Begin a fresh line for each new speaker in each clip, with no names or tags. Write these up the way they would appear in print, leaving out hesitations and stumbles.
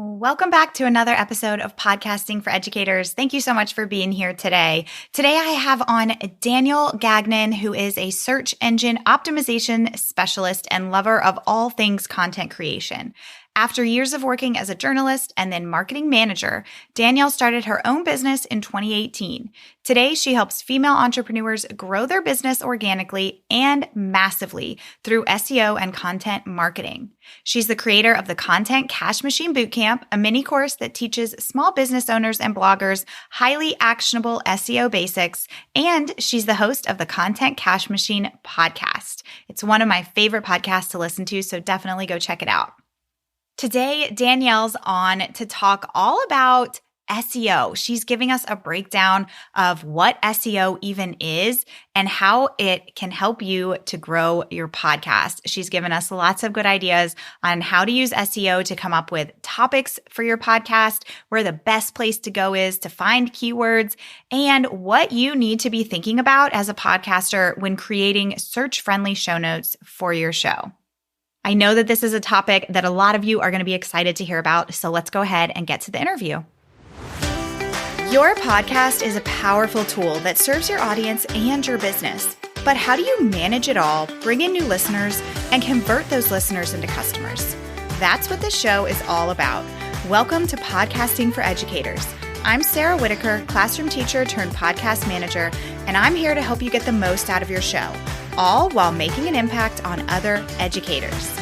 Welcome back to another episode of Podcasting for Educators. Thank you so much for being here today. Today I have on Danielle Gagnon, who is a search engine optimization specialist and lover of all things content creation. After years of working as a journalist and then marketing manager, Danielle started her own business in 2018. Today, she helps female entrepreneurs grow their business organically and massively through SEO and content marketing. She's the creator of the Content Cash Machine Bootcamp, a mini course that teaches small business owners and bloggers highly actionable SEO basics, and she's the host of the Content Cash Machine podcast. It's one of my favorite podcasts to listen to, so definitely go check it out. Today, Danielle's on to talk all about SEO. She's giving us a breakdown of what SEO even is and how it can help you to grow your podcast. She's given us lots of good ideas on how to use SEO to come up with topics for your podcast, where the best place to go is to find keywords, and what you need to be thinking about as a podcaster when creating search-friendly show notes for your show. I know that this is a topic that a lot of you are going to be excited to hear about, so let's go ahead and get to the interview. Your podcast is a powerful tool that serves your audience and your business. But how do you manage it all, bring in new listeners, and convert those listeners into customers? That's what this show is all about. Welcome to Podcasting for Educators. I'm Sarah Whitaker, classroom teacher turned podcast manager, and I'm here to help you get the most out of your show, all while making an impact on other educators.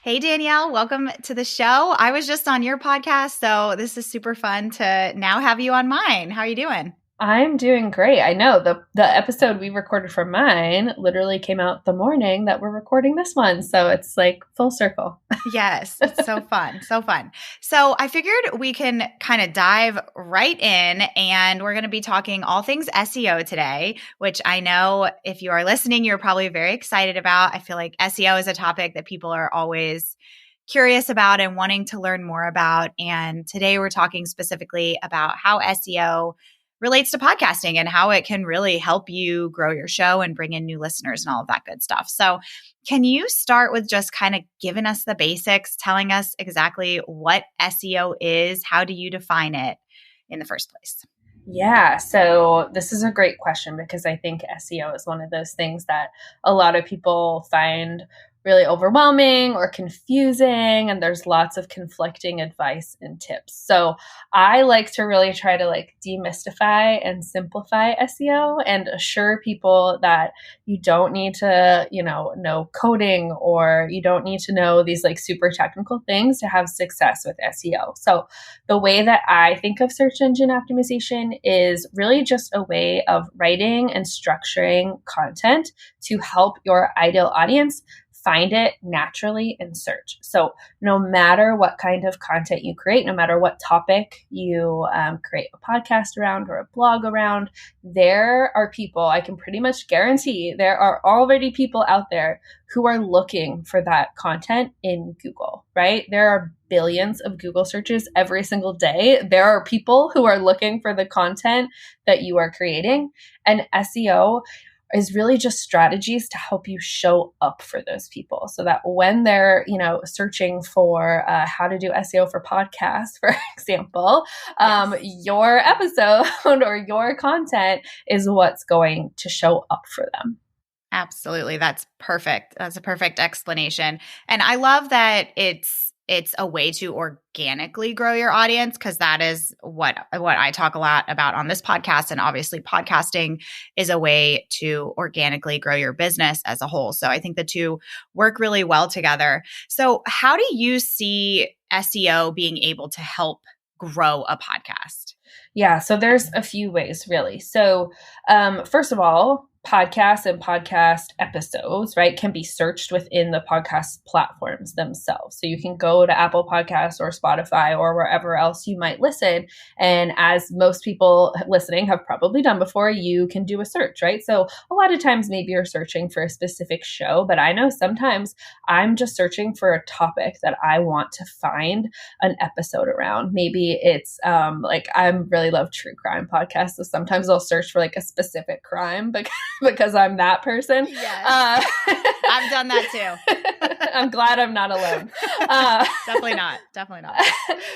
Hey, Danielle, welcome to the show. I was just on your podcast, so this is super fun to now have you on mine. How are you doing?
I'm doing great. I know the episode we recorded for mine literally came out the morning that we're recording this one. So it's like full circle.
Yes, it's so fun. So fun. So I figured we can kind of dive right in, and we're going to be talking all things SEO today, which I know if you are listening, you're probably very excited about. I feel like SEO is a topic that people are always curious about and wanting to learn more about. And today we're talking specifically about how SEO relates to podcasting and how it can really help you grow your show and bring in new listeners and all of that good stuff. So can you start with just kind of giving us the basics, telling us exactly what SEO is? How do you define it in the first place?
Yeah, so this is a great question because I think SEO is one of those things that a lot of people find really overwhelming or confusing, and there's lots of conflicting advice and tips. So I like to really try to demystify and simplify SEO and assure people that you don't need to, know coding, or you don't need to know these super technical things to have success with SEO. So the way that I think of search engine optimization is really just a way of writing and structuring content to help your ideal audience find it naturally in search. So no matter what kind of content you create, no matter what topic you create a podcast around or a blog around, there are people, I can pretty much guarantee there are already people out there who are looking for that content in Google, right? There are billions of Google searches every single day. There are people who are looking for the content that you are creating, and SEO is really just strategies to help you show up for those people so that when they're, searching for how to do SEO for podcasts, for example, your episode or your content is what's going to show up for them.
Absolutely. That's perfect. That's a perfect explanation. And I love that it's a way to organically grow your audience, because that is what I talk a lot about on this podcast. And obviously podcasting is a way to organically grow your business as a whole. So I think the two work really well together. So how do you see SEO being able to help grow a podcast?
Yeah, so there's a few ways really. So first of all, podcasts and podcast episodes, right, can be searched within the podcast platforms themselves. So you can go to Apple Podcasts or Spotify or wherever else you might listen. And as most people listening have probably done before, you can do a search, right? So a lot of times maybe you're searching for a specific show, but I know sometimes I'm just searching for a topic that I want to find an episode around. Maybe it's I really love true crime podcasts. So sometimes I'll search for a specific crime because I'm that person.
Yes. I've done that too.
I'm glad I'm not alone.
Definitely not.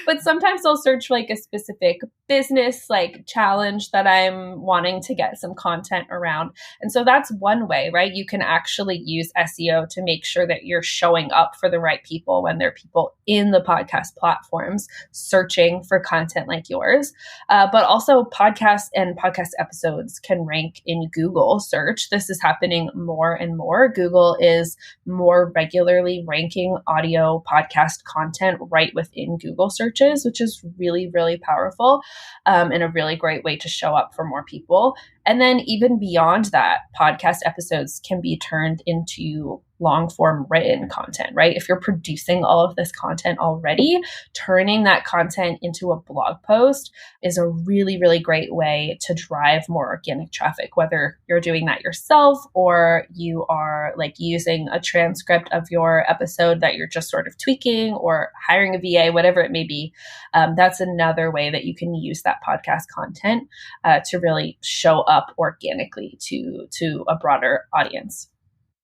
But sometimes I'll search like a specific business like challenge that I'm wanting to get some content around. And so that's one way, right? You can actually use SEO to make sure that you're showing up for the right people when there are people in the podcast platforms searching for content like yours. But also podcasts and podcast episodes can rank in Google search. This is happening more and more. Google is more regularly ranking audio podcast content right within Google searches, which is really, really powerful and a really great way to show up for more people. And then even beyond that, podcast episodes can be turned into long form written content, right? If you're producing all of this content already, turning that content into a blog post is a really, really great way to drive more organic traffic, whether you're doing that yourself or you are like using a transcript of your episode that you're just sort of tweaking or hiring a VA, whatever it may be. That's another way that you can use that podcast content to really show up organically to a broader audience.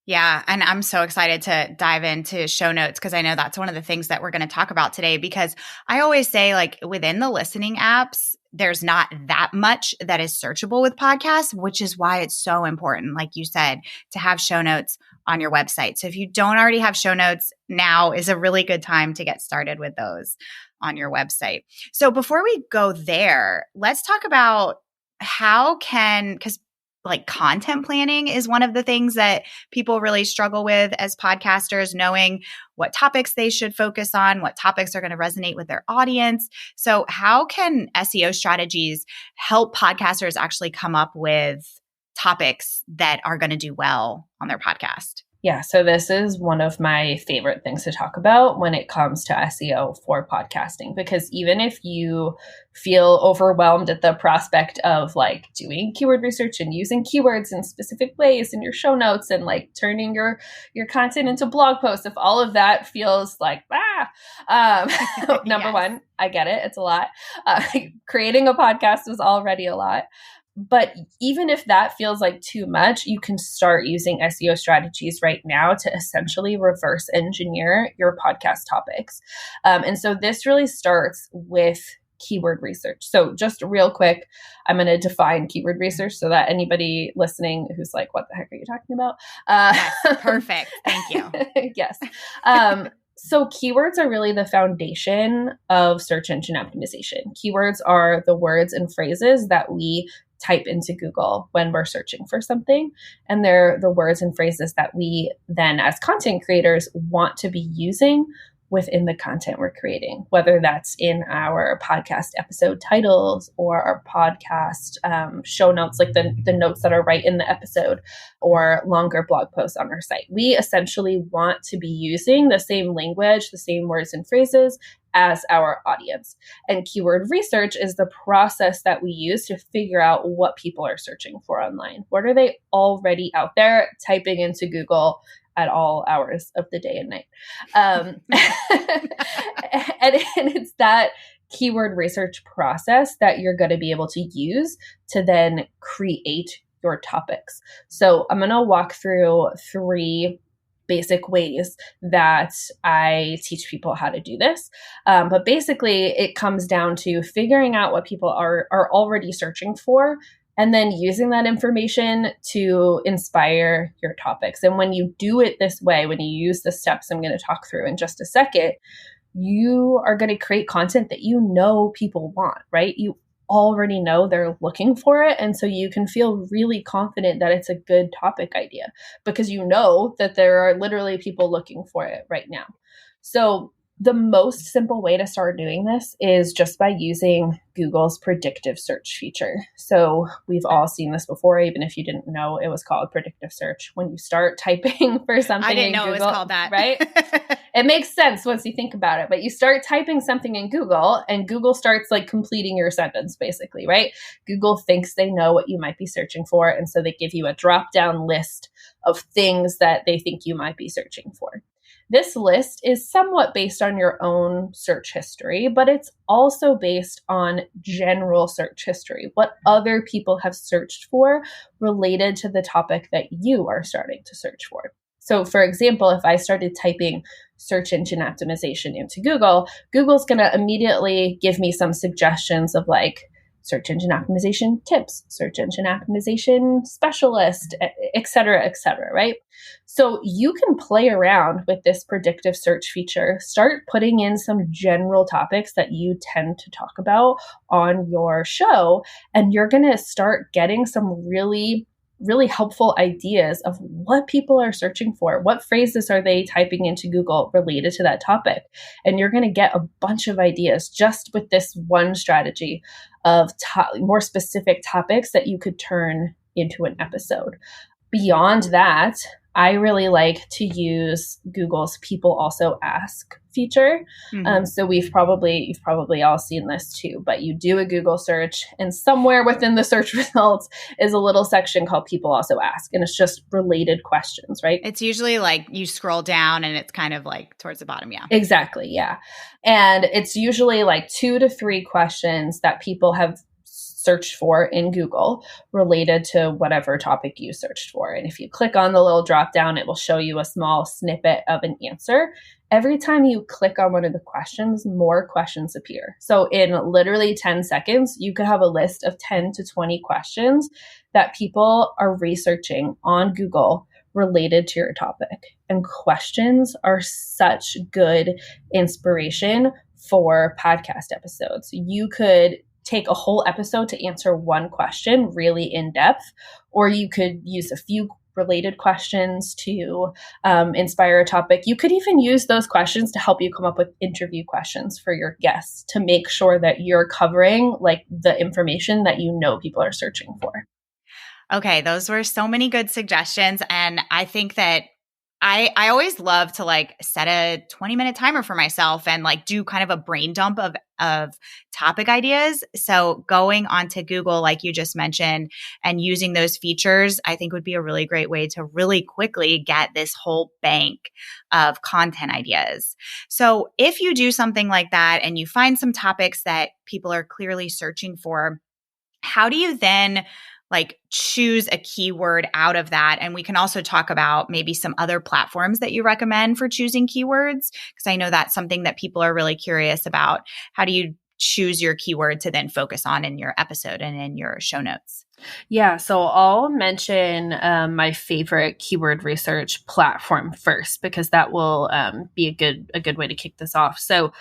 Yeah. And I'm so excited to dive into show notes because I know that's one of the things that we're going to talk about today, because I always say like within the listening apps, there's not that much that is searchable with podcasts, which is why it's so important, like you said, to have show notes on your website. So if you don't already have show notes, now is a really good time to get started with those on your website. So before we go there, let's talk about because like content planning is one of the things that people really struggle with as podcasters, knowing what topics they should focus on, what topics are going to resonate with their audience. So how can SEO strategies help podcasters actually come up with topics that are going to do well on their podcast?
Yeah, so this is one of my favorite things to talk about when it comes to SEO for podcasting, because even if you feel overwhelmed at the prospect of like doing keyword research and using keywords in specific ways in your show notes and like turning your content into blog posts, if all of that feels like, number one, I get it. It's a lot. Creating a podcast was already a lot. But even if that feels like too much, you can start using SEO strategies right now to essentially reverse engineer your podcast topics. And so this really starts with keyword research. So just real quick, I'm going to define keyword research so that anybody listening who's like, what the heck are you talking about?
Yes, perfect. Thank you.
Yes. So keywords are really the foundation of search engine optimization. Keywords are the words and phrases that we type into Google when we're searching for something. And they're the words and phrases that we then as content creators want to be using within the content we're creating, whether that's in our podcast episode titles or our podcast show notes, like the notes that are right in the episode, or longer blog posts on our site. We essentially want to be using the same language, the same words and phrases as our audience. And keyword research is the process that we use to figure out what people are searching for online. What are they already out there typing into Google at all hours of the day and night? And it's that keyword research process that you're going to be able to use to then create your topics. So I'm going to walk through 3 basic ways that I teach people how to do this. But basically, it comes down to figuring out what people are already searching for, and then using that information to inspire your topics. And when you do it this way, when you use the steps I'm going to talk through in just a second, you are going to create content that you know people want, right? You already know they're looking for it. And so you can feel really confident that it's a good topic idea because you know that there are literally people looking for it right now. So the most simple way to start doing this is just by using Google's predictive search feature. So we've all seen this before, even if you didn't know it was called predictive search. When you start typing for something
I didn't know
Google,
it was called that.
Right? It makes sense once you think about it, but you start typing something in Google and Google starts like completing your sentence basically, right? Google thinks they know what you might be searching for. And so they give you a drop-down list of things that they think you might be searching for. This list is somewhat based on your own search history, but it's also based on general search history, what other people have searched for related to the topic that you are starting to search for. So for example, if I started typing search engine optimization into Google, Google's going to immediately give me some suggestions of like search engine optimization tips, search engine optimization specialist, et cetera, right? So you can play around with this predictive search feature, start putting in some general topics that you tend to talk about on your show, and you're going to start getting some really helpful ideas of what people are searching for. What phrases are they typing into Google related to that topic? And you're going to get a bunch of ideas just with this one strategy of more specific topics that you could turn into an episode. Beyond that, I really like to use Google's People Also Ask feature. So you've probably all seen this too, but you do a Google search and somewhere within the search results is a little section called People Also Ask, and it's just related questions, right?
It's usually like you scroll down and it's kind of like towards the bottom. Yeah.
Exactly. Yeah. And it's usually like 2 to 3 questions that people have searched for in Google related to whatever topic you searched for. And if you click on the little drop down, it will show you a small snippet of an answer. Every time you click on one of the questions, more questions appear. So in literally 10 seconds, you could have a list of 10 to 20 questions that people are researching on Google related to your topic. And questions are such good inspiration for podcast episodes. You could take a whole episode to answer one question really in depth, or you could use a few related questions to inspire a topic. You could even use those questions to help you come up with interview questions for your guests to make sure that you're covering like the information that you know people are searching for.
Okay, those were so many good suggestions. And I think that I always love to like set a 20-minute timer for myself and like do kind of a brain dump of topic ideas. So going onto Google, like you just mentioned, and using those features, I think would be a really great way to really quickly get this whole bank of content ideas. So if you do something like that and you find some topics that people are clearly searching for, how do you then like choose a keyword out of that? And we can also talk about maybe some other platforms that you recommend for choosing keywords, because I know that's something that people are really curious about. How do you choose your keyword to then focus on in your episode and in your show notes?
Yeah, so I'll mention my favorite keyword research platform first, because that will be a good way to kick this off. So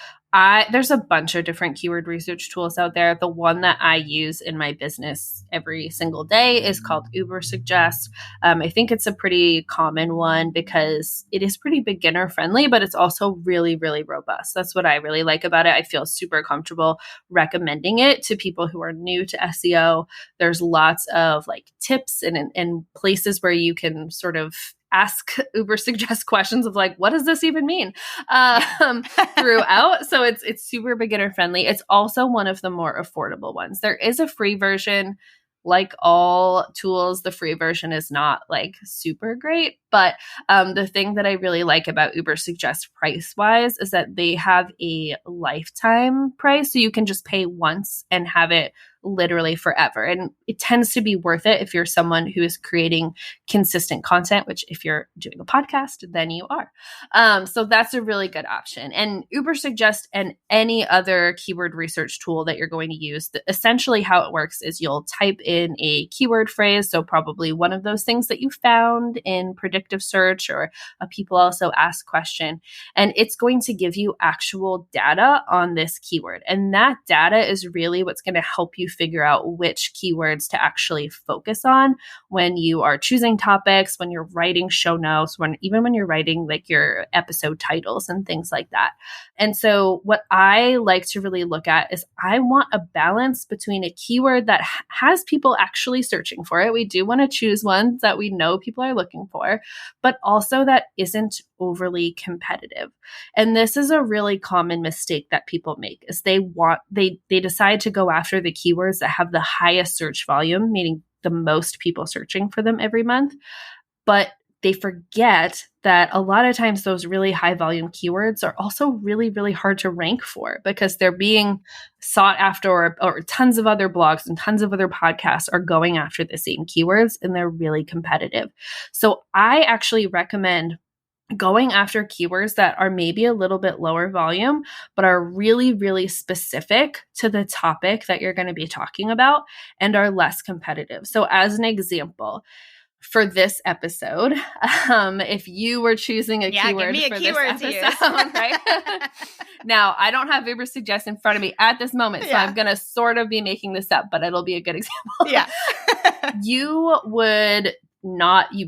there's a bunch of different keyword research tools out there. The one that I use in my business every single day is called Ubersuggest. I think it's a pretty common one because it is pretty beginner friendly, but it's also really, really robust. That's what I really like about it. I feel super comfortable recommending it to people who are new to SEO. There's lots of like tips and places where you can sort of ask Ubersuggest questions of like, what does this even mean? Throughout. So it's super beginner friendly. It's also one of the more affordable ones. There is a free version. Like all tools, the free version is not like super great. But the thing that I really like about Ubersuggest price-wise is that they have a lifetime price. So you can just pay once and have it literally forever. And it tends to be worth it if you're someone who is creating consistent content, which if you're doing a podcast, then you are. So that's a really good option. And Ubersuggest and any other keyword research tool that you're going to use, essentially how it works is you'll type in a keyword phrase. So probably one of those things that you found in predictive search or a people also ask question. And it's going to give you actual data on this keyword. And that data is really what's going to help you figure out which keywords to actually focus on when you are choosing topics, when you're writing show notes, even when you're writing like your episode titles and things like that. And so what I like to really look at is I want a balance between a keyword that has people actually searching for it. We do want to choose ones that we know people are looking for, but also that isn't overly competitive. And this is a really common mistake that people make is they decide to go after the keywords that have the highest search volume, meaning the most people searching for them every month. But they forget that a lot of times those really high volume keywords are also really, really hard to rank for because they're being sought after, or tons of other blogs and tons of other podcasts are going after the same keywords, and they're really competitive. So I actually recommend going after keywords that are maybe a little bit lower volume, but are really, really specific to the topic that you're going to be talking about and are less competitive. So as an example, for this episode, if you were choosing a keyword
give me a
for
keyword
this episode, right? Now, I don't have Uber Suggest in front of me at this moment, so I'm going to sort of be making this up, but it'll be a good example.
Yeah.
You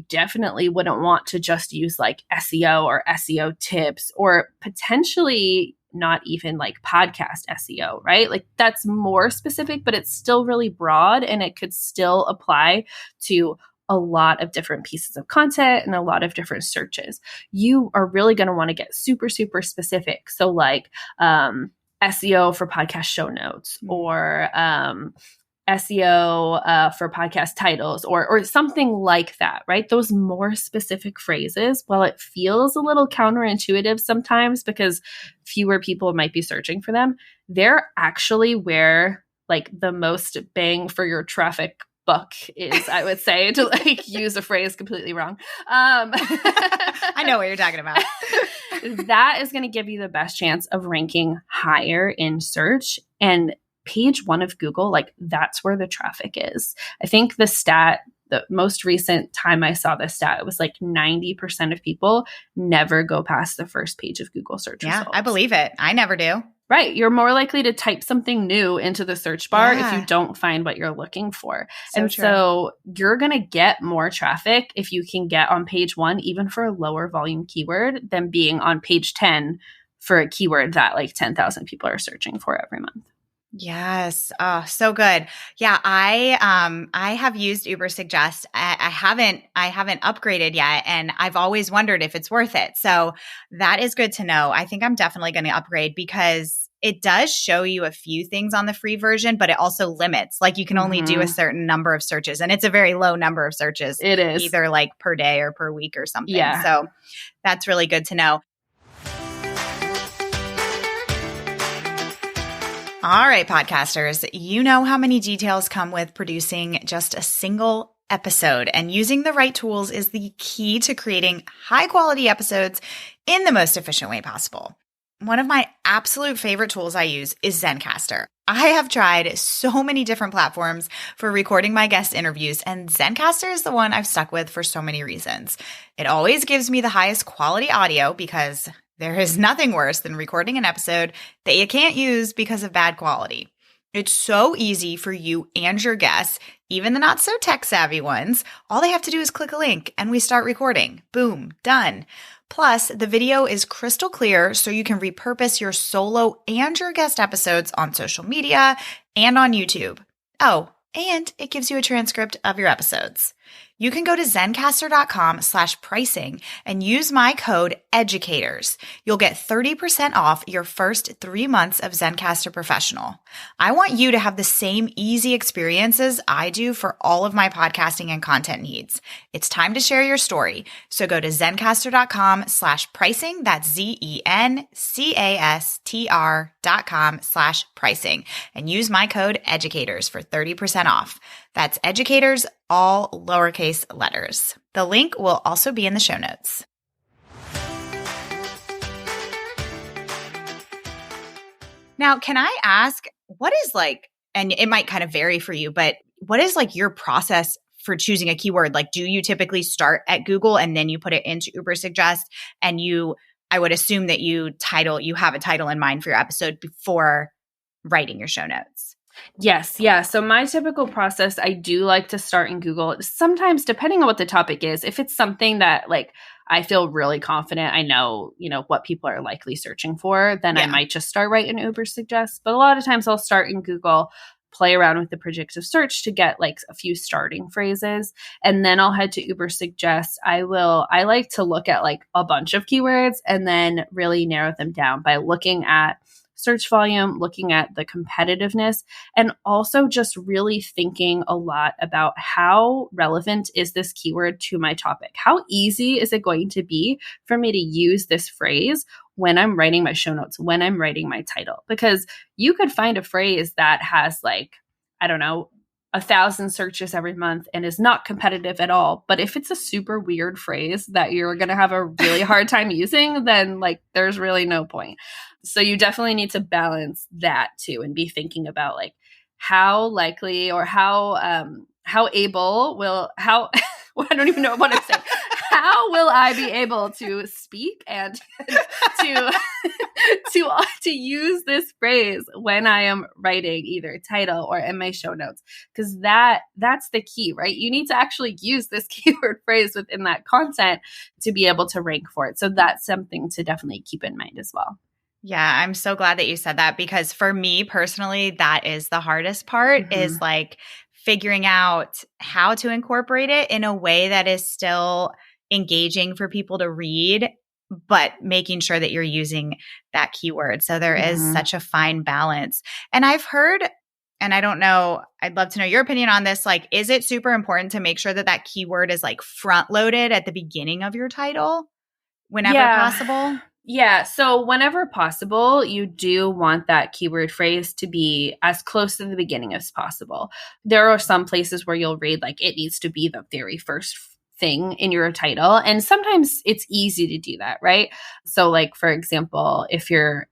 definitely wouldn't want to just use like SEO or SEO tips, or potentially not even like podcast SEO, right? Like that's more specific, but it's still really broad and it could still apply to a lot of different pieces of content and a lot of different searches. You are really going to want to get super, super specific. So like SEO for podcast show notes, or SEO for podcast titles, or something like that, right? Those more specific phrases, while it feels a little counterintuitive sometimes because fewer people might be searching for them, they're actually where like the most bang for your traffic buck is, I would say, to like use a phrase completely wrong.
I know what you're talking about.
That is going to give you the best chance of ranking higher in search. And page 1 of Google, like that's where the traffic is. I think the most recent time I saw this stat, it was like 90% of people never go past the first page of Google search results.
I believe it. I never do.
Right. You're more likely to type something new into the search bar if you don't find what you're looking for. So you're going to get more traffic if you can get on page 1, even for a lower volume keyword, than being on page 10 for a keyword that like 10,000 people are searching for every month.
Yes. Oh, so good. Yeah. I have used Uber Suggest. I haven't upgraded yet, and I've always wondered if it's worth it. So that is good to know. I think I'm definitely going to upgrade because it does show you a few things on the free version, but it also limits, like you can only do a certain number of searches, and it's a very low number of searches.
It is
either like per day or per week or something.
Yeah.
So that's really good to know. All right, podcasters, you know how many details come with producing just a single episode, and using the right tools is the key to creating high quality episodes in the most efficient way possible. One of my absolute favorite tools I use is Zencastr. I have tried so many different platforms for recording my guest interviews, and Zencastr is the one I've stuck with for so many reasons. It always gives me the highest quality audio because there is nothing worse than recording an episode that you can't use because of bad quality. It's so easy for you and your guests, even the not so tech savvy ones. All they have to do is click a link and we start recording. Boom, done. Plus, the video is crystal clear, so you can repurpose your solo and your guest episodes on social media and on YouTube. Oh, and it gives you a transcript of your episodes. You can go to zencastr.com/pricing and use my code EDUCATORS. You'll get 30% off your first 3 months of Zencastr Professional. I want you to have the same easy experiences I do for all of my podcasting and content needs. It's time to share your story. So go to zencastr.com/pricing. That's zencastr.com/pricing and use my code EDUCATORS for 30% off. That's EDUCATORS, all lowercase letters. The link will also be in the show notes. Now, can I ask, what is like, and it might kind of vary for you, but what is like your process for choosing a keyword? Like, do you typically start at Google and then you put it into Uber Suggest, and I would assume that you have a title in mind for your episode before writing your show notes?
Yes. Yeah. So my typical process, I do like to start in Google. Sometimes, depending on what the topic is, if it's something that like I feel really confident, I know, what people are likely searching for, then I might just start right in Uber Suggest. But a lot of times I'll start in Google, play around with the predictive search to get like a few starting phrases, and then I'll head to Uber Suggest. I like to look at like a bunch of keywords and then really narrow them down by looking at search volume, looking at the competitiveness, and also just really thinking a lot about how relevant is this keyword to my topic? How easy is it going to be for me to use this phrase when I'm writing my show notes, when I'm writing my title? Because you could find a phrase that has like, I don't know, 1,000 searches every month and is not competitive at all. But if it's a super weird phrase that you're going to have a really hard time using, then like there's really no point. So you definitely need to balance that too and be thinking about like how likely or how able will, how, I don't even know what I'm saying. How will I be able to speak and to use this phrase when I am writing either a title or in my show notes? Because that's the key, right? You need to actually use this keyword phrase within that content to be able to rank for it. So that's something to definitely keep in mind as well.
Yeah, I'm so glad that you said that, because for me personally, that is the hardest part, is like figuring out how to incorporate it in a way that is still engaging for people to read, but making sure that you're using that keyword. So there is such a fine balance. And I've heard, and I don't know, I'd love to know your opinion on this. Like, is it super important to make sure that that keyword is like front loaded at the beginning of your title whenever possible?
Yeah. So whenever possible, you do want that keyword phrase to be as close to the beginning as possible. There are some places where you'll read like it needs to be the very first thing in your title. And sometimes it's easy to do that, right? So like, for example, if your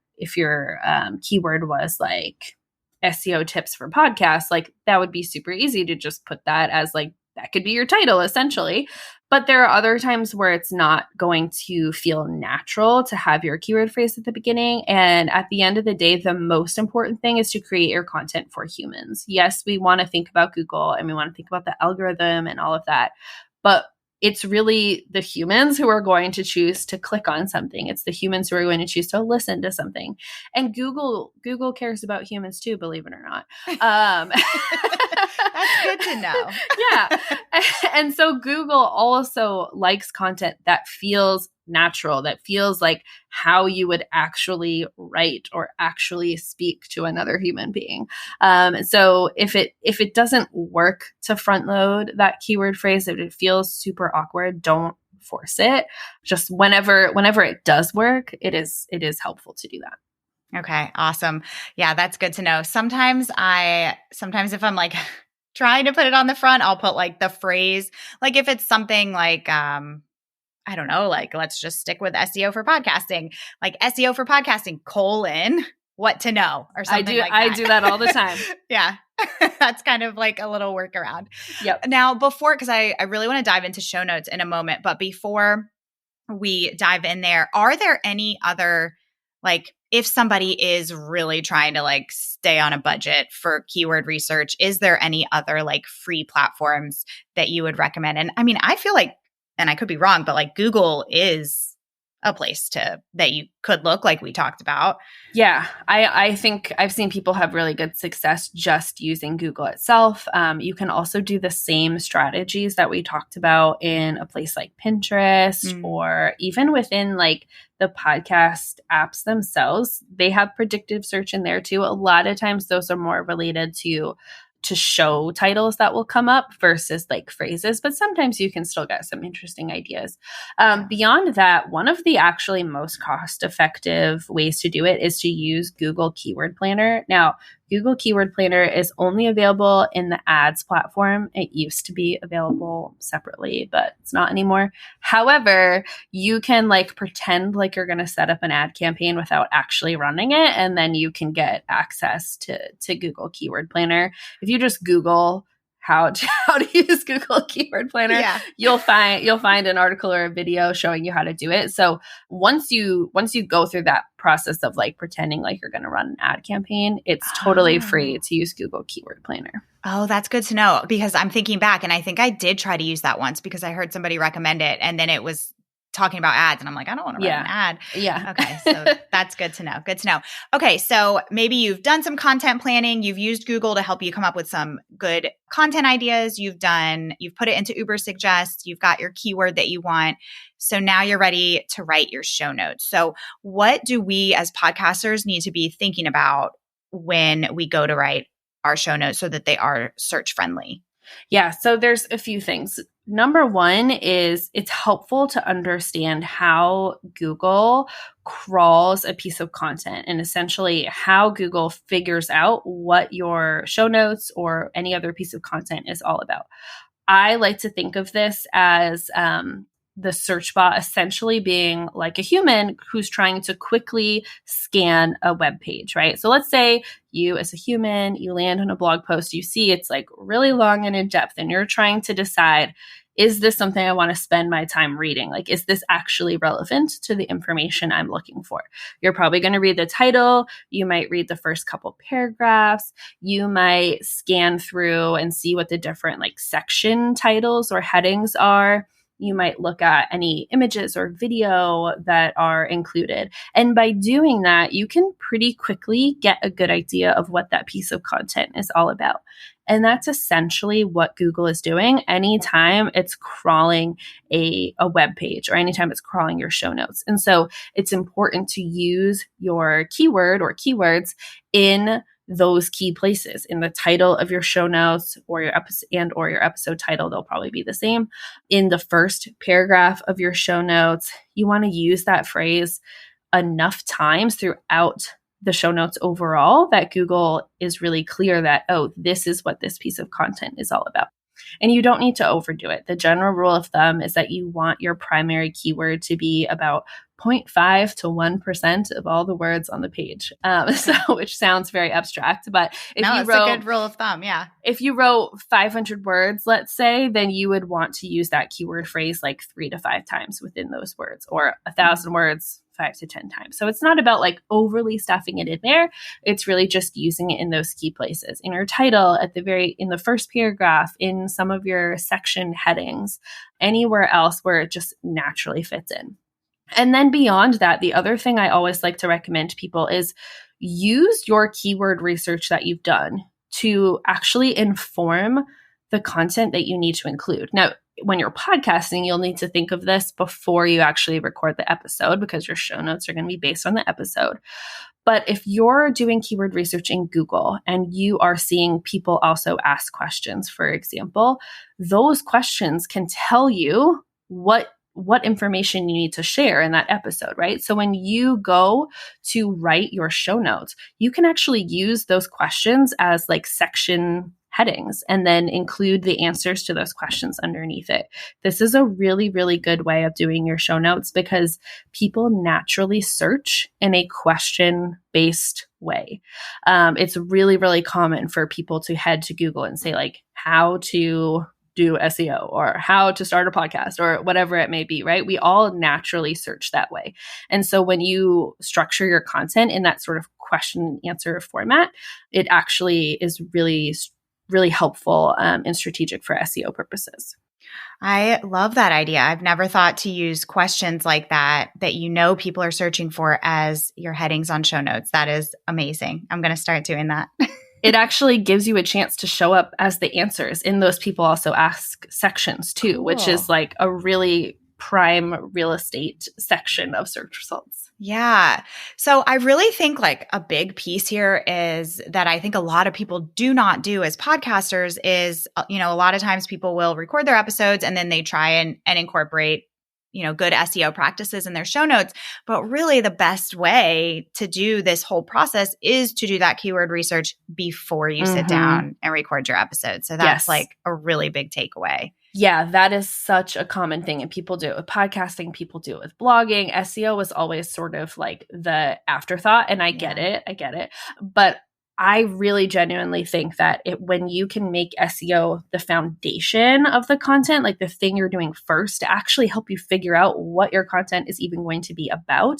keyword was like SEO tips for podcasts, like that would be super easy to just put that as like, that could be your title essentially. But there are other times where it's not going to feel natural to have your keyword phrase at the beginning. And at the end of the day, the most important thing is to create your content for humans. Yes, we want to think about Google and we want to think about the algorithm and all of that. But it's really the humans who are going to choose to click on something. It's the humans who are going to choose to listen to something. And Google cares about humans too, believe it or not.
That's good to know.
Yeah. And so Google also likes content that feels natural, that feels like how you would actually write or actually speak to another human being. So if it doesn't work to front load that keyword phrase, if it feels super awkward, don't force it. Just whenever it does work, it is helpful to do that.
Okay, awesome. Yeah, that's good to know. Sometimes if I'm like trying to put it on the front, I'll put like the phrase, like if it's something like, I don't know, like let's just stick with SEO for podcasting, like SEO for podcasting, what to know or something like that.
I do that all the time.
Yeah. That's kind of like a little workaround.
Yep.
Now because I really want to dive into show notes in a moment, but before we dive in there, are there any other, like if somebody is really trying to like stay on a budget for keyword research, is there any other like free platforms that you would recommend? And I mean, I feel like, and I could be wrong, but like Google is a place that you could look, like we talked about.
Yeah, I think I've seen people have really good success just using Google itself. You can also do the same strategies that we talked about in a place like Pinterest or even within like the podcast apps themselves. They have predictive search in there too. A lot of times those are more related to show titles that will come up versus like phrases, but sometimes you can still get some interesting ideas. Beyond that, one of the actually most cost-effective ways to do it is to use Google Keyword Planner. Now, Google Keyword Planner is only available in the ads platform. It used to be available separately, but it's not anymore. However, you can like pretend like you're going to set up an ad campaign without actually running it, and then you can get access to Google Keyword Planner. If you just Google how to use Google Keyword Planner, you'll find an article or a video showing you how to do it. So once you go through that process of like pretending like you're going to run an ad campaign, it's totally free to use Google Keyword Planner.
Oh, that's good to know, because I'm thinking back and I think I did try to use that once because I heard somebody recommend it and then it was talking about ads and I'm like, I don't want to run an ad.
Yeah.
Okay. So that's good to know. Good to know. Okay. So maybe you've done some content planning. You've used Google to help you come up with some good content ideas. You've put it into Ubersuggest. You've got your keyword that you want. So now you're ready to write your show notes. So what do we as podcasters need to be thinking about when we go to write our show notes so that they are search friendly?
Yeah. So there's a few things. Number one is it's helpful to understand how Google crawls a piece of content and essentially how Google figures out what your show notes or any other piece of content is all about. I like to think of this as the search bot essentially being like a human who's trying to quickly scan a web page, right? So let's say you as a human, you land on a blog post, you see it's like really long and in depth, and you're trying to decide, is this something I want to spend my time reading? Like, is this actually relevant to the information I'm looking for? You're probably going to read the title. You might read the first couple paragraphs. You might scan through and see what the different like section titles or headings are. You might look at any images or video that are included. And by doing that, you can pretty quickly get a good idea of what that piece of content is all about. And that's essentially what Google is doing anytime it's crawling a web page or anytime it's crawling your show notes. And so it's important to use your keyword or keywords in those key places. In the title of your show notes or your episode title, they'll probably be the same. In the first paragraph of your show notes, you want to use that phrase enough times throughout the show notes overall that Google is really clear that, oh, this is what this piece of content is all about. And you don't need to overdo it. The general rule of thumb is that you want your primary keyword to be about 0.5 to 1% of all the words on the page. Which sounds very abstract, but
it's a good rule of thumb. Yeah.
If you wrote 500 words, let's say, then you would want to use that keyword phrase like 3 to 5 times within those words, or 1,000 words 5 to 10 times. So it's not about like overly stuffing it in there. It's really just using it in those key places, in your title, in the first paragraph, in some of your section headings, anywhere else where it just naturally fits in. And then beyond that, the other thing I always like to recommend to people is use your keyword research that you've done to actually inform the content that you need to include. Now, when you're podcasting, you'll need to think of this before you actually record the episode because your show notes are going to be based on the episode. But if you're doing keyword research in Google and you are seeing people also ask questions, for example, those questions can tell you what information you need to share in that episode, right? So when you go to write your show notes, you can actually use those questions as like section headings and then include the answers to those questions underneath it. This is a really, really good way of doing your show notes because people naturally search in a question-based way. It's really, really common for people to head to Google and say like, how to do SEO or how to start a podcast or whatever it may be, right? We all naturally search that way. And so when you structure your content in that sort of question and answer format, it actually is really, really helpful and strategic for SEO purposes.
I love that idea. I've never thought to use questions like that people are searching for as your headings on show notes. That is amazing. I'm going to start doing that.
It actually gives you a chance to show up as the answers in those people also ask sections too, cool. Which is like a really prime real estate section of search results.
Yeah. So I really think like a big piece here is that I think a lot of people do not do as podcasters is, a lot of times people will record their episodes and then they try and incorporate good SEO practices in their show notes. But really the best way to do this whole process is to do that keyword research before you sit down and record your episode. So that's like a really big takeaway.
Yeah, that is such a common thing. And people do it with podcasting, people do it with blogging. SEO is always sort of like the afterthought. And I get it. But I really genuinely think that when you can make SEO the foundation of the content, like the thing you're doing first to actually help you figure out what your content is even going to be about,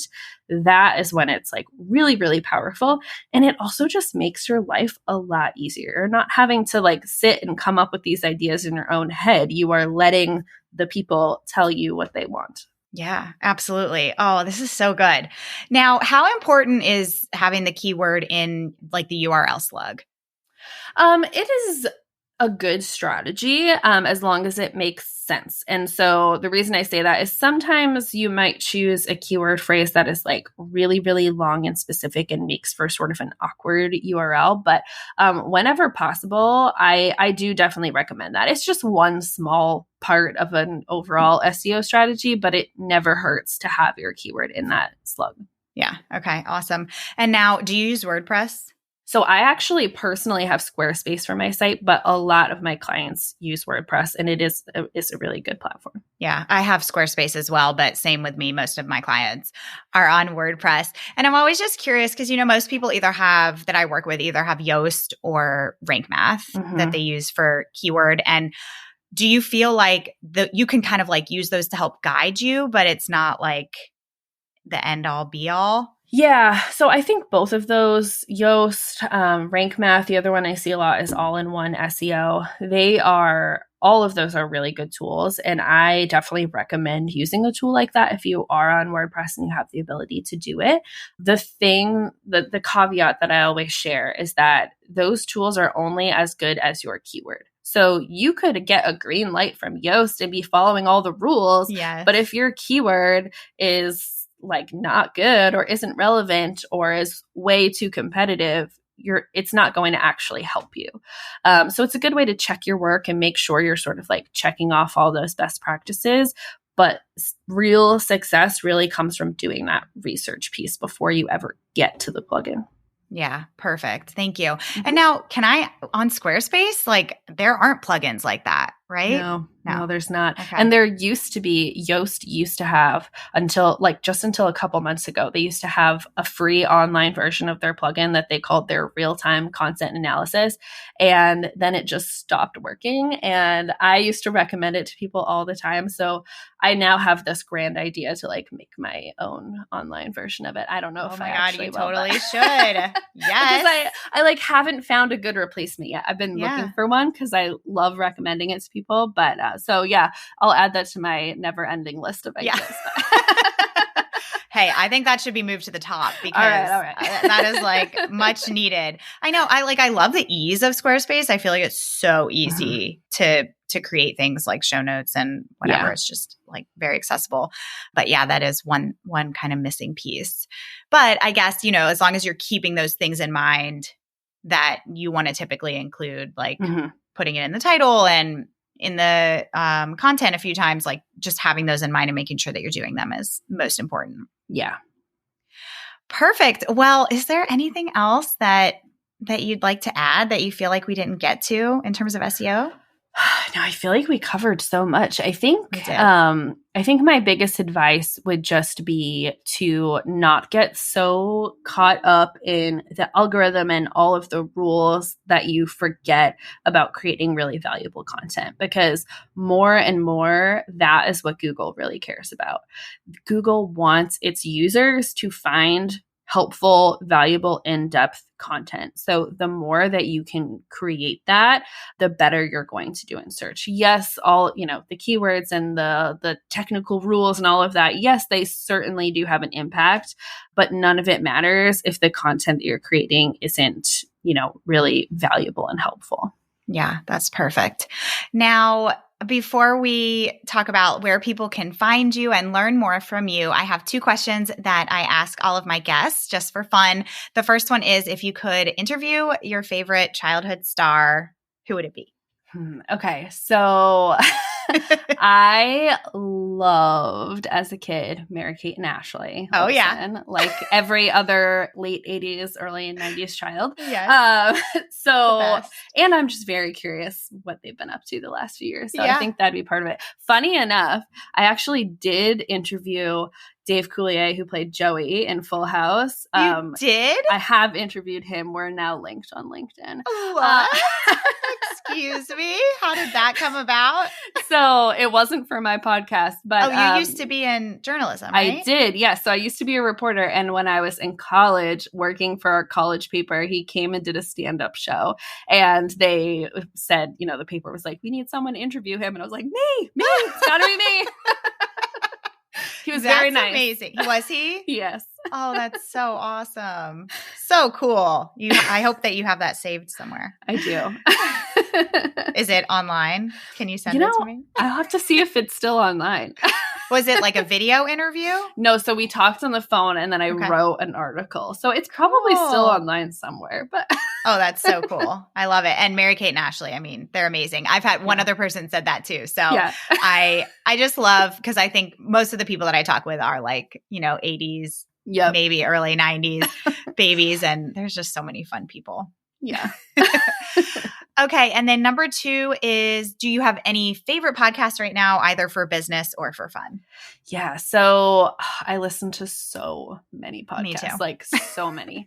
that is when it's like really, really powerful. And it also just makes your life a lot easier. You're not having to like sit and come up with these ideas in your own head. You are letting the people tell you what they want.
Yeah, absolutely. Oh, this is so good. Now, how important is having the keyword in like the URL slug?
It is a good strategy as long as it makes sense. And so the reason I say that is sometimes you might choose a keyword phrase that is like really, really long and specific and makes for sort of an awkward URL. But whenever possible, I do definitely recommend that. It's just one small part of an overall SEO strategy, but it never hurts to have your keyword in that slug.
Yeah. Okay. Awesome. And now, do you use WordPress?
So I actually personally have Squarespace for my site, but a lot of my clients use WordPress, and it's a really good platform.
Yeah, I have Squarespace as well, but same with me. Most of my clients are on WordPress. And I'm always just curious because, most people that I work with either have Yoast or Rank Math that they use for keyword. And do you feel like you can kind of like use those to help guide you, but it's not like the end all be all?
Yeah. So I think both of those, Yoast, Rank Math, the other one I see a lot is All-in-One SEO. All of those are really good tools. And I definitely recommend using a tool like that if you are on WordPress and you have the ability to do it. The caveat that I always share is that those tools are only as good as your keyword. So you could get a green light from Yoast and be following all the rules.
Yes.
But if your keyword is like not good or isn't relevant or is way too competitive, it's not going to actually help you. So it's a good way to check your work and make sure you're sort of like checking off all those best practices. But real success really comes from doing that research piece before you ever get to the plugin.
Yeah, perfect. Thank you. And now, on Squarespace, like there aren't plugins like that, right?
No, there's not.
Okay.
And Yoast used to have until a couple months ago, they used to have a free online version of their plugin that they called their real-time content analysis. And then it just stopped working. And I used to recommend it to people all the time. So I now have this grand idea to like make my own online version of it. I don't know if I actually will.
Oh my God, you totally should. Yes.
Because I like haven't found a good replacement yet. I've been looking for one because I love recommending it to people. But so yeah, I'll add that to my never-ending list of ideas.
Hey, I think that should be moved to the top because
all right.
that is like much needed. I know. I love the ease of Squarespace. I feel like it's so easy to create things like show notes and whatever. Yeah. It's just like very accessible. But yeah, that is one kind of missing piece. But I guess, as long as you're keeping those things in mind that you want to typically include, like putting it in the title and in the content a few times, like just having those in mind and making sure that you're doing them is most important.
Yeah.
Perfect. Well, is there anything else that you'd like to add that you feel like we didn't get to in terms of SEO?
No, I feel like we covered so much. I think my biggest advice would just be to not get so caught up in the algorithm and all of the rules that you forget about creating really valuable content, because more and more that is what Google really cares about. Google wants its users to find helpful, valuable, in-depth content. So the more that you can create that, the better you're going to do in search. Yes, all, the keywords and the technical rules and all of that, yes, they certainly do have an impact, but none of it matters if the content that you're creating isn't, really valuable and helpful.
Yeah, that's perfect. Now, before we talk about where people can find you and learn more from you, I have 2 questions that I ask all of my guests just for fun. The first one is, if you could interview your favorite childhood star, who would it be?
Okay, so I loved as a kid Mary-Kate and Ashley.
Oh, yeah.
Like every other late 80s, early 90s child.
Yes.
And I'm just very curious what they've been up to the last few years. So
yeah.
I think that'd be part of it. Funny enough, I actually did interview Dave Coulier, who played Joey in Full House.
You did?
I have interviewed him. We're now linked on LinkedIn.
What? Excuse me? How did that come about?
So it wasn't for my podcast, but
you used to be in journalism, right?
I did, yes. So I used to be a reporter, and when I was in college working for our college paper, he came and did a stand-up show, and they said, the paper was like, we need someone to interview him, and I was like, me, it's gotta be me. He was very nice.
Amazing. Was he?
Yes.
Oh, that's so awesome. So cool. I hope that you have that saved somewhere.
I do.
Is it online? Can you send it to me?
I'll have to see if it's still online.
Was it like a video interview?
No, so we talked on the phone and then I wrote an article. So it's probably still online somewhere. But
oh, that's so cool. I love it. And Mary-Kate and Ashley, I mean, they're amazing. I've had one other person said that too. So I just love, because I think most of the people that I talk with are like, 80s, maybe early 90s babies. And there's just so many fun people.
Yeah.
Okay. And then number 2 is, do you have any favorite podcasts right now, either for business or for fun?
Yeah. So I listen to so many podcasts,
Me too.
like so many,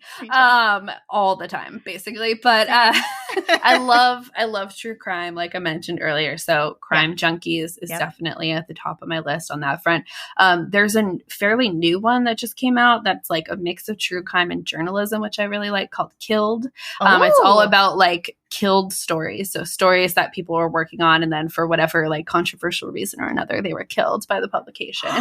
all the time, basically. But I love true crime, like I mentioned earlier. So Crime Junkies is definitely at the top of my list on that front. There's a fairly new one that just came out that's like a mix of true crime and journalism, which I really like, called Killed. It's all about like killed stories. So stories that people were working on, and then for whatever like controversial reason or another, they were killed by the publication.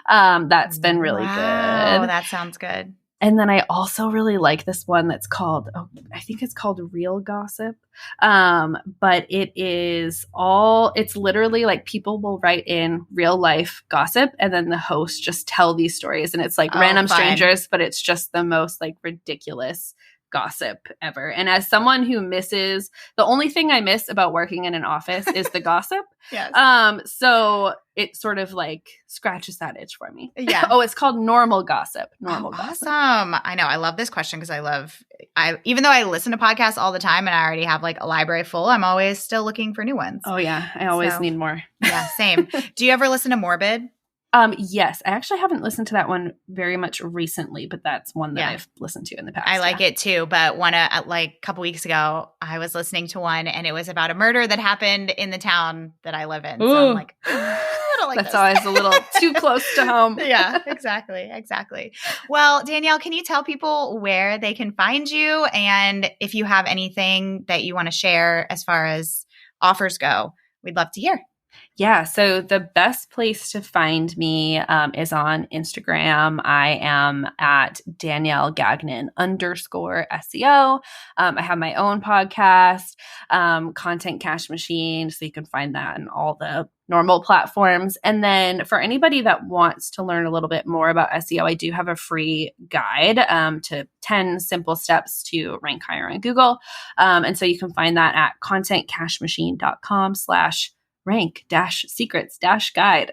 That's been really good.
Oh, that sounds good.
And then I also really like this one that's called, I think it's called Real Gossip. But it's literally like people will write in real life gossip, and then the hosts just tell these stories, and it's like random strangers, but it's just the most like ridiculous gossip ever. And as someone who misses, the only thing I miss about working in an office is the gossip.
Yes.
So it sort of like scratches that itch for me.
Yeah.
It's called Normal Gossip. Gossip.
Awesome. I know. I love this question because even though I listen to podcasts all the time and I already have like a library full, I'm always still looking for new ones.
Oh yeah. I always need more.
Yeah, same. Do you ever listen to Morbid?
Yes. I actually haven't listened to that one very much recently, but that's one that I've listened to in the past.
I like it too. But like a couple weeks ago, I was listening to one and it was about a murder that happened in the town that I live in.
Ooh.
So I'm like, I don't like
that's always a little too close to home.
Yeah, exactly. Well, Danielle, can you tell people where they can find you? And if you have anything that you want to share as far as offers go, we'd love to hear.
Yeah. So the best place to find me is on Instagram. I am at Danielle Gagnon _SEO. I have my own podcast, Content Cash Machine. So you can find that in all the normal platforms. And then for anybody that wants to learn a little bit more about SEO, I do have a free guide to 10 simple steps to rank higher on Google. And so you can find that at contentcashmachine.com/rank-secrets-guide.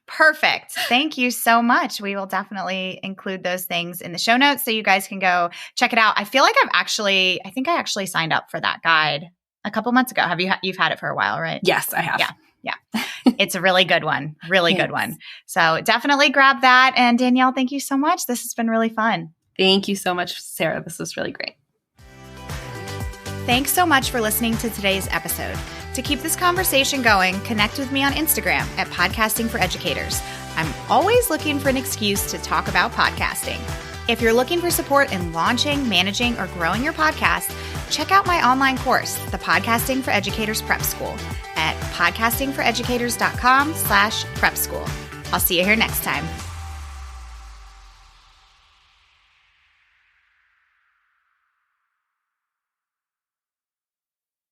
Perfect. Thank you so much. We will definitely include those things in the show notes so you guys can go check it out. I feel like I think I actually signed up for that guide a couple months ago. You've had it for a while, right?
Yes, I have.
Yeah. It's a really good one. Really good one. So definitely grab that. And Danielle, thank you so much. This has been really fun.
Thank you so much, Sarah. This was really great.
Thanks so much for listening to today's episode. To keep this conversation going, connect with me on Instagram at Podcasting for Educators. I'm always looking for an excuse to talk about podcasting. If you're looking for support in launching, managing, or growing your podcast, check out my online course, the Podcasting for Educators Prep School, at podcastingforeducators.com/prep school. I'll see you here next time.